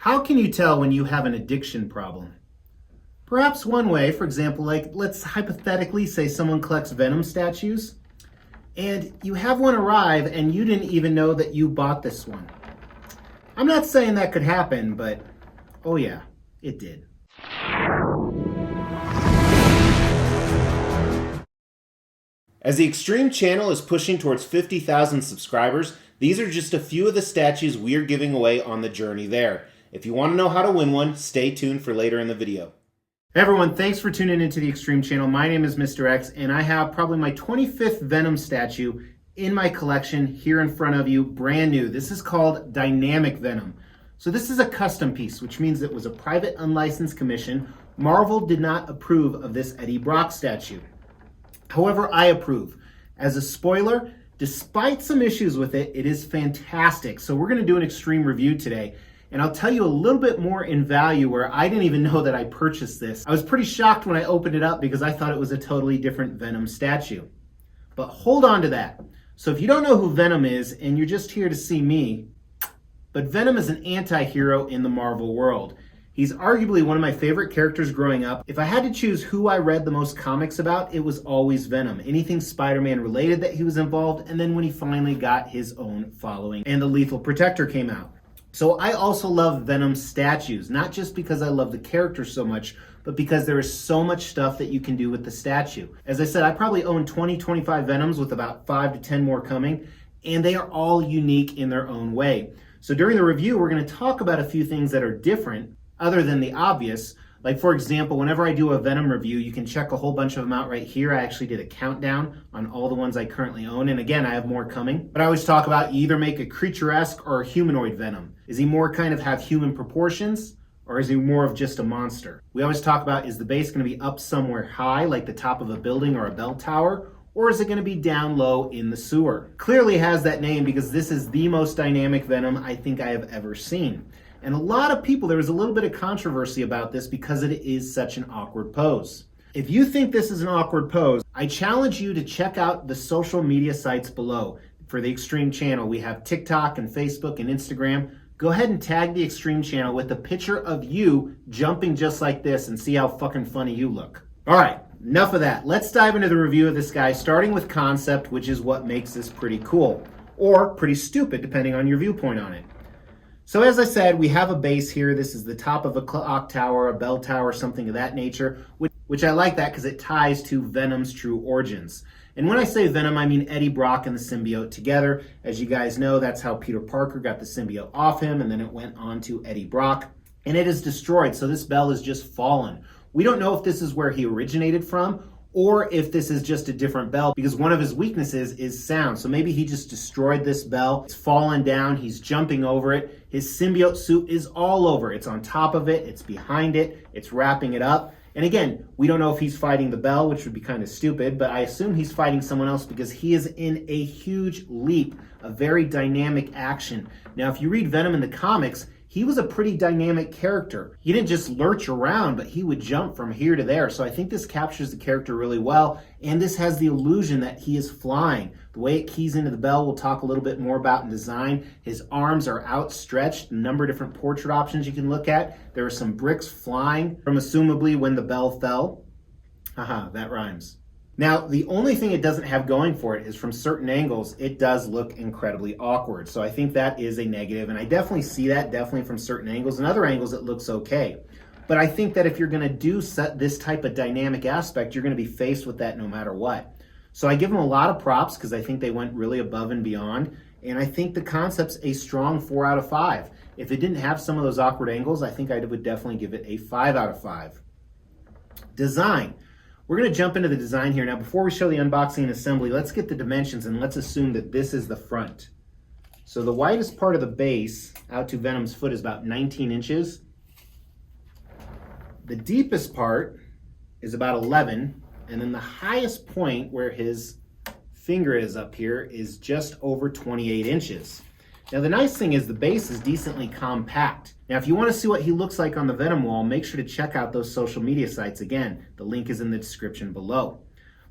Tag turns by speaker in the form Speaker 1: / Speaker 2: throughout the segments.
Speaker 1: How can you tell when you have an addiction problem? Perhaps one way, for example, like let's hypothetically say someone collects Venom statues and you have one arrive and you didn't even know that you bought this one. I'm not saying that could happen, but oh yeah, it did. As the Extreme channel is pushing towards 50,000 subscribers, these are just a few of the statues we are giving away on the journey there. If you want to know how to win one, stay tuned for later in the video. Hey everyone, thanks for tuning into the Extreme channel. My name is Mr. X, and I have probably my 25th Venom statue in my collection here in front of you, brand new. This is called Dynamic Venom. So this is a custom piece, which means it was a private unlicensed commission. Marvel did not approve of this Eddie Brock statue. However, I approve. As a spoiler, despite some issues with it, it is fantastic. So we're gonna do an Extreme review today. And I'll tell you a little bit more in value where I didn't even know that I purchased this. I was pretty shocked when I opened it up because I thought it was a totally different Venom statue. But hold on to that. So if you don't know who Venom is and you're just here to see me, but Venom is an anti-hero in the Marvel world. He's arguably one of my favorite characters growing up. If I had to choose who I read the most comics about, it was always Venom. Anything Spiderman related that he was involved, and then when he finally got his own following and the Lethal Protector came out. So I also love Venom statues, not just because I love the character so much, but because there is so much stuff that you can do with the statue. As I said, I probably own 20, 25 Venoms with about 5 to 10 more coming, and they are all unique in their own way. So during the review, we're gonna talk about a few things that are different other than the obvious. Like for example, whenever I do a Venom review, you can check a whole bunch of them out right here. I actually did a countdown on all the ones I currently own. And again, I have more coming. But I always talk about you either make a creature-esque or a humanoid Venom. Is he more kind of have human proportions, or is he more of just a monster? We always talk about, is the base gonna be up somewhere high, like the top of a building or a bell tower? Or is it gonna be down low in the sewer? Clearly has that name because this is the most dynamic Venom I think I have ever seen. And a lot of people, there was a little bit of controversy about this because it is such an awkward pose. If you think this is an awkward pose, I challenge you to check out the social media sites below. For the Extreme channel, we have TikTok and Facebook and Instagram. Go ahead and tag the Extreme channel with a picture of you jumping just like this and see how fucking funny you look. All right, enough of that. Let's dive into the review of this guy, starting with concept, which is what makes this pretty cool, or pretty stupid, depending on your viewpoint on it. So as I said, we have a base here. This is the top of a clock tower, a bell tower, something of that nature, which I like that because it ties to Venom's true origins. And when I say Venom, I mean Eddie Brock and the symbiote together. As you guys know, that's how Peter Parker got the symbiote off him, and then it went on to Eddie Brock. And it is destroyed, so this bell is just fallen. We don't know if this is where he originated from, or if this is just a different bell, because one of his weaknesses is sound. So maybe he just destroyed this bell. It's fallen down, he's jumping over it. His symbiote suit is all over. It's on top of it, it's behind it, it's wrapping it up. And again, we don't know if he's fighting the bell, which would be kind of stupid, but I assume he's fighting someone else because he is in a huge leap, a very dynamic action. Now, if you read Venom in the comics, he was a pretty dynamic character. He didn't just lurch around, but he would jump from here to there. So I think this captures the character really well. And this has the illusion that he is flying. The way it keys into the bell, we'll talk a little bit more about in design. His arms are outstretched, a number of different portrait options you can look at. There are some bricks flying from assumably when the bell fell. Haha, that rhymes. Now, the only thing it doesn't have going for it is from certain angles, it does look incredibly awkward. So I think that is a negative, and I definitely see that definitely from certain angles. And other angles, it looks okay. But I think that if you're gonna do this type of dynamic aspect, you're gonna be faced with that no matter what. So I give them a lot of props because I think they went really above and beyond. And I think the concept's a strong 4 out of 5. If it didn't have some of those awkward angles, I think I would definitely give it a 5 out of 5. Design. We're going to jump into the design here. Now, before we show the unboxing and assembly, let's get the dimensions and let's assume that this is the front. So the widest part of the base out to Venom's foot is about 19 inches. The deepest part is about 11. And then the highest point where his finger is up here is just over 28 inches. Now the nice thing is the base is decently compact. Now if you want to see what he looks like on the Venom wall, make sure to check out those social media sites again. The link is in the description below.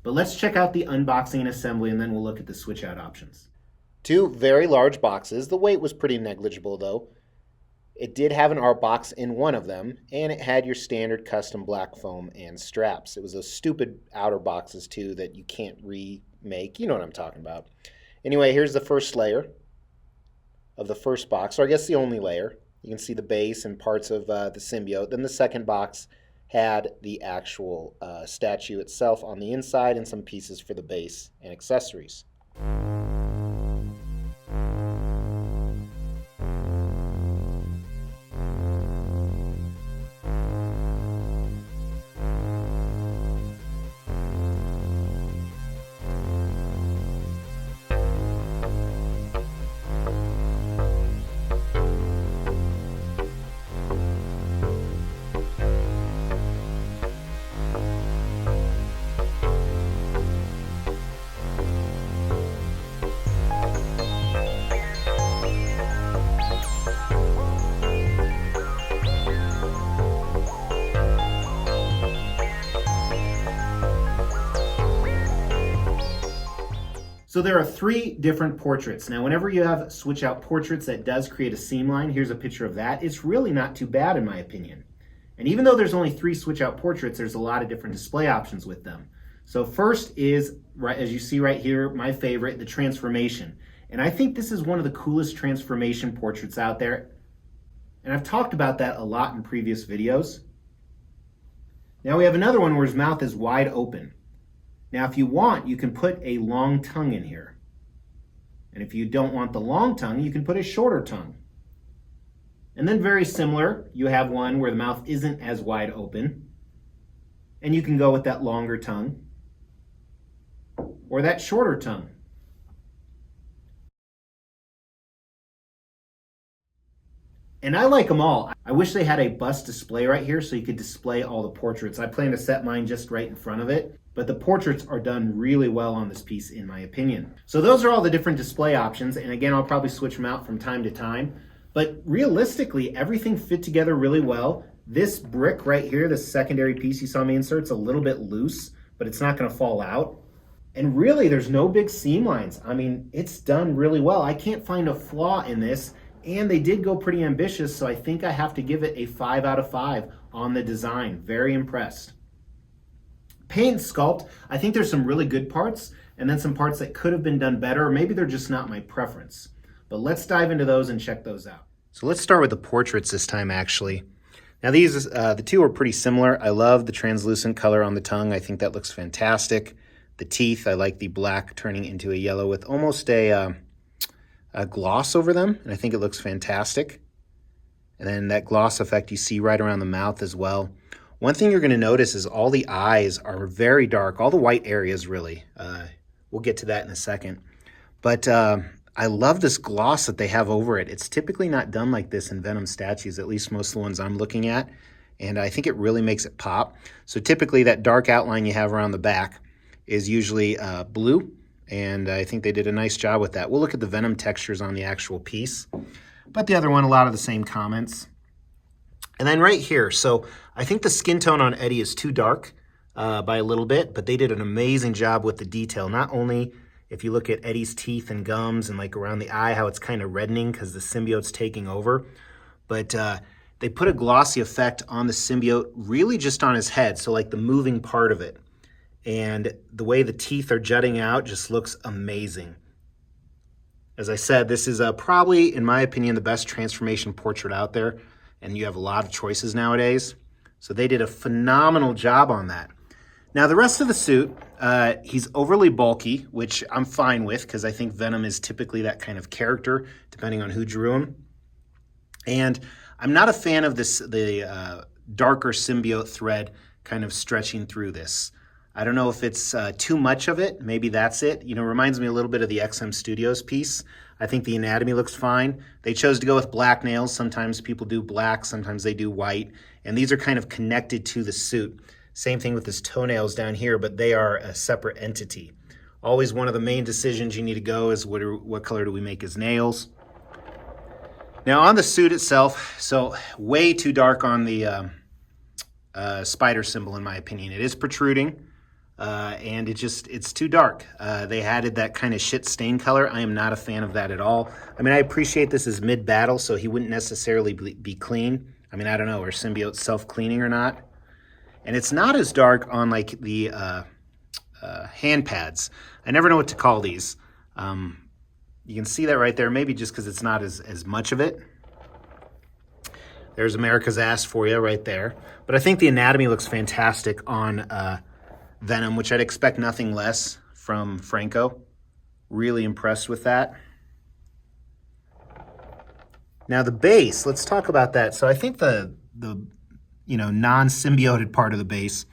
Speaker 1: But let's check out the unboxing and assembly and then we'll look at the switch out options. Two very large boxes. The weight was pretty negligible though. It did have an art box in one of them, and it had your standard custom black foam and straps. It was those stupid outer boxes too that you can't remake. You know what I'm talking about. Anyway, here's the first layer of the first box, or I guess the only layer. You can see the base and parts of the symbiote. Then the second box had the actual statue itself on the inside and some pieces for the base and accessories. So there are 3 different portraits. Now, whenever you have switch out portraits, that does create a seam line. Here's a picture of that. It's really not too bad in my opinion. And even though there's only 3 switch out portraits, there's a lot of different display options with them. So first is, right as you see right here, my favorite, the transformation. And I think this is one of the coolest transformation portraits out there. And I've talked about that a lot in previous videos. Now we have another one where his mouth is wide open. Now, if you want, you can put a long tongue in here. And if you don't want the long tongue, you can put a shorter tongue. And then very similar, you have one where the mouth isn't as wide open. And you can go with that longer tongue or that shorter tongue. And I like them all. I wish they had a bust display right here so you could display all the portraits. I plan to set mine just right in front of it, but the portraits are done really well on this piece in my opinion. So those are all the different display options, and again, I'll probably switch them out from time to time, but realistically, everything fit together really well. This brick right here, this secondary piece you saw me insert, it's a little bit loose, but it's not gonna fall out. And really, there's no big seam lines. I mean, it's done really well. I can't find a flaw in this. And they did go pretty ambitious, so I think I have to give it a 5 out of 5 on the design. Very impressed. Paint and sculpt, I think there's some really good parts, and then some parts that could have been done better, or maybe they're just not my preference. But let's dive into those and check those out. So let's start with the portraits this time, actually. Now these, the two are pretty similar. I love the translucent color on the tongue. I think that looks fantastic. The teeth, I like the black turning into a yellow with almost a gloss over them, and I think it looks fantastic. And then that gloss effect you see right around the mouth as well. One thing you're going to notice is all the eyes are very dark, all the white areas really. We'll get to that in a second. But I love this gloss that they have over it. It's typically not done like this in Venom statues, at least most of the ones I'm looking at, and I think it really makes it pop. So typically that dark outline you have around the back is usually blue, and I think they did a nice job with that. We'll look at the Venom textures on the actual piece. But the other one, a lot of the same comments. And then right here, so I think the skin tone on Eddie is too dark by a little bit, but they did an amazing job with the detail. Not only if you look at Eddie's teeth and gums and like around the eye, how it's kind of reddening because the symbiote's taking over, but they put a glossy effect on the symbiote really just on his head, so like the moving part of it. And the way the teeth are jutting out just looks amazing. As I said, this is probably, in my opinion, the best transformation portrait out there, and you have a lot of choices nowadays. So they did a phenomenal job on that. Now the rest of the suit, he's overly bulky, which I'm fine with because I think Venom is typically that kind of character, depending on who drew him. And I'm not a fan of the darker symbiote thread kind of stretching through this. I don't know if it's too much of it. Maybe that's it. You know, reminds me a little bit of the XM Studios piece. I think the anatomy looks fine. They chose to go with black nails. Sometimes people do black, sometimes they do white. And these are kind of connected to the suit. Same thing with his toenails down here, but they are a separate entity. Always one of the main decisions you need to go is what color do we make his nails. Now on the suit itself, so way too dark on the spider symbol in my opinion. It is protruding. and it's too dark. They added that kind of shit stain color. I am not a fan of that at all. I mean, I appreciate this is mid-battle, so he wouldn't necessarily be clean. I mean, I don't know, are symbiotes self-cleaning or not? And it's not as dark on like the hand pads. I never know what to call these. You can see that right there, maybe just because it's not as much of it. There's America's ass for you right there. But I think the anatomy looks fantastic on Venom, which I'd expect nothing less from Franco. Really impressed with that. Now the base, let's talk about that. So I think the non-symbioted part of the base,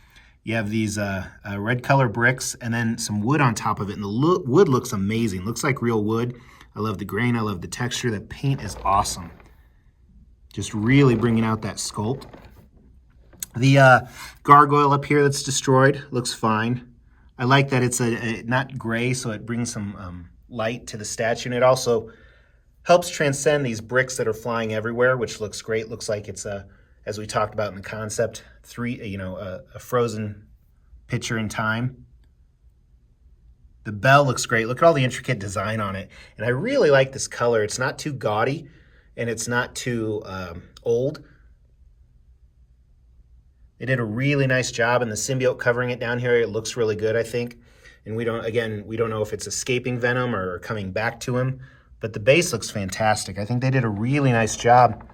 Speaker 1: you have these red color bricks and then some wood on top of it. And the wood looks amazing. Looks like real wood. I love the grain. I love the texture. The paint is awesome. Just really bringing out that sculpt. The gargoyle up here that's destroyed looks fine. I like that it's not gray, so it brings some light to the statue. And it also helps transcend these bricks that are flying everywhere, which looks great. Looks like it's as we talked about in the concept, a frozen picture in time. The bell looks great. Look at all the intricate design on it. And I really like this color. It's not too gaudy and it's not too old. They did a really nice job, and the symbiote covering it down here, it looks really good, I think. And we don't know if it's escaping Venom or coming back to him, but the base looks fantastic. I think they did a really nice job.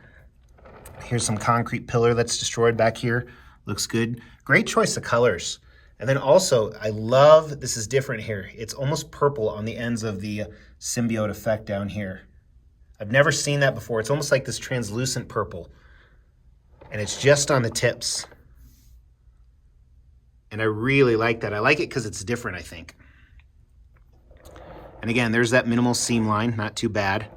Speaker 1: Here's some concrete pillar that's destroyed back here. Looks good. Great choice of colors. And then also, I love, this is different here. It's almost purple on the ends of the symbiote effect down here. I've never seen that before. It's almost like this translucent purple. And it's just on the tips. And I really like that. I like it because it's different, I think. And again, there's that minimal seam line, not too bad.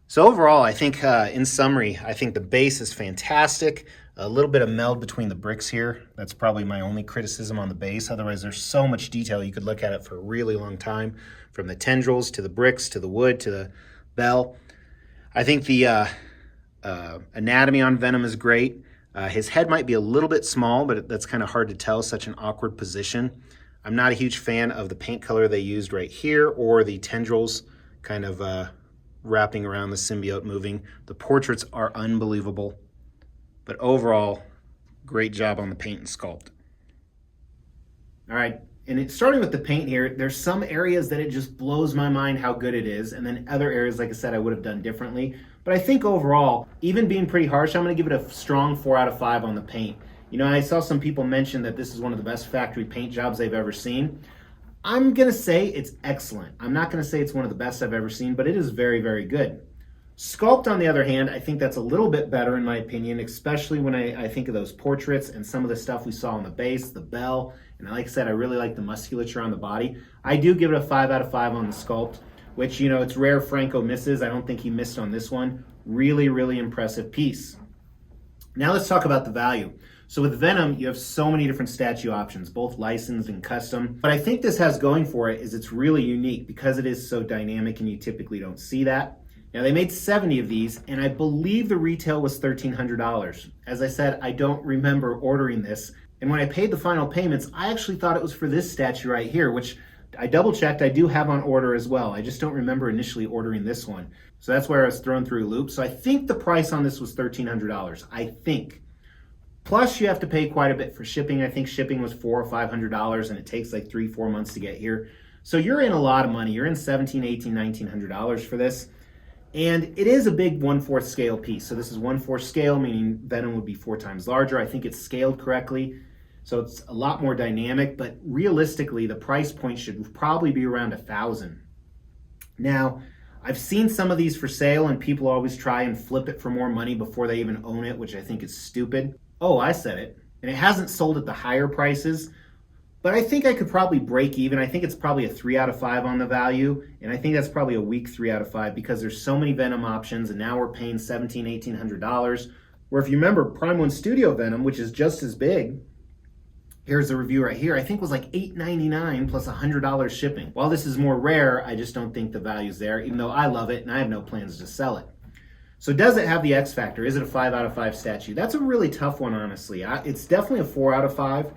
Speaker 1: So overall, I think, in summary, I think the base is fantastic. A little bit of meld between the bricks here. That's probably my only criticism on the base. Otherwise, there's so much detail. You could look at it for a really long time, from the tendrils to the bricks to the wood to the bell. I think the anatomy on Venom is great. His head might be a little bit small, but that's kind of hard to tell, such an awkward position. I'm not a huge fan of the paint color they used right here or the tendrils kind of wrapping around the symbiote moving. The portraits are unbelievable, but overall, great job on the paint and sculpt. All right, and starting with the paint here, there's some areas that it just blows my mind how good it is, and then other areas, like I said, I would have done differently. But I think overall, even being pretty harsh, I'm going to give it a strong 4 out of 5 on the paint. You know, I saw some people mention that this is one of the best factory paint jobs they've ever seen. I'm going to say it's excellent. I'm not going to say it's one of the best I've ever seen, but it is very, very good. Sculpt, on the other hand, I think that's a little bit better in my opinion, especially when I think of those portraits and some of the stuff we saw on the base, the bell, and like I said, I really like the musculature on the body. I do give it a 5 out of 5 on the sculpt, which, you know, it's rare Franco misses. I don't think he missed on this one. Really, really impressive piece. Now let's talk about the value. So with Venom, you have so many different statue options, both licensed and custom. What I think this has going for it is it's really unique because it is so dynamic and you typically don't see that. Now they made 70 of these and I believe the retail was $1,300. As I said, I don't remember ordering this. And when I paid the final payments, I actually thought it was for this statue right here, which I double checked, I do have on order as well. I just don't remember initially ordering this one. So that's where I was thrown through a loop. So I think the price on this was $1,300, I think. Plus you have to pay quite a bit for shipping. I think shipping was $400 or $500 and it takes like 3-4 months to get here. So you're in a lot of money. You're in $1,700, $1,800, $1,900 for this. And it is a big 1/4 scale piece. So this is 1/4 scale, meaning Venom would be 4 times larger. I think it's scaled correctly. So it's a lot more dynamic, but realistically, the price point should probably be around $1,000. Now, I've seen some of these for sale and people always try and flip it for more money before they even own it, which I think is stupid. Oh, I said it. And it hasn't sold at the higher prices, but I think I could probably break even. I think it's probably a 3 out of 5 on the value, and I think that's probably a weak 3 out of 5 because there's so many Venom options, and now we're paying $1,700, $1,800, where if you remember Prime 1 Studio Venom, which is just as big, here's the review right here, I think was like $8.99 plus $100 shipping. While this is more rare, I just don't think the value's there, even though I love it and I have no plans to sell it. So does it have the X factor? Is it a 5 out of 5 statue? That's a really tough one, honestly. It's definitely a 4 out of 5.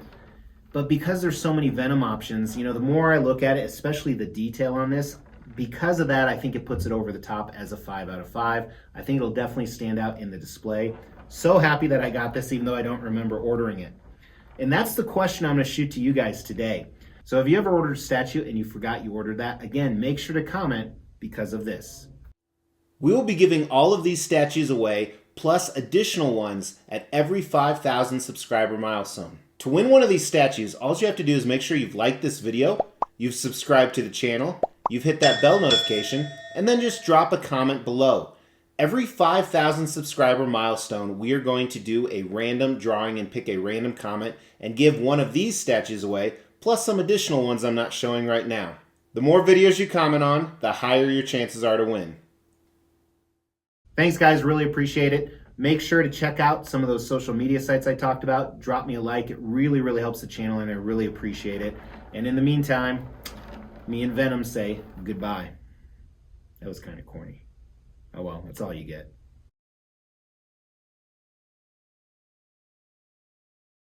Speaker 1: But because there's so many Venom options, the more I look at it, especially the detail on this, because of that, I think it puts it over the top as a 5 out of 5. I think it'll definitely stand out in the display. So happy that I got this, even though I don't remember ordering it. And that's the question I'm going to shoot to you guys today. So have you ever ordered a statue and you forgot you ordered that? Again, make sure to comment because of this. We will be giving all of these statues away, plus additional ones at every 5,000 subscriber milestone. To win one of these statues, all you have to do is make sure you've liked this video, you've subscribed to the channel, you've hit that bell notification, and then just drop a comment below. Every 5,000 subscriber milestone, we are going to do a random drawing and pick a random comment and give one of these statues away, plus some additional ones I'm not showing right now. The more videos you comment on, the higher your chances are to win. Thanks guys, really appreciate it. Make sure to check out some of those social media sites I talked about. Drop me a like, it really, really helps the channel and I really appreciate it. And in the meantime, me and Venom say goodbye. That was kind of corny. Oh well, that's all you get.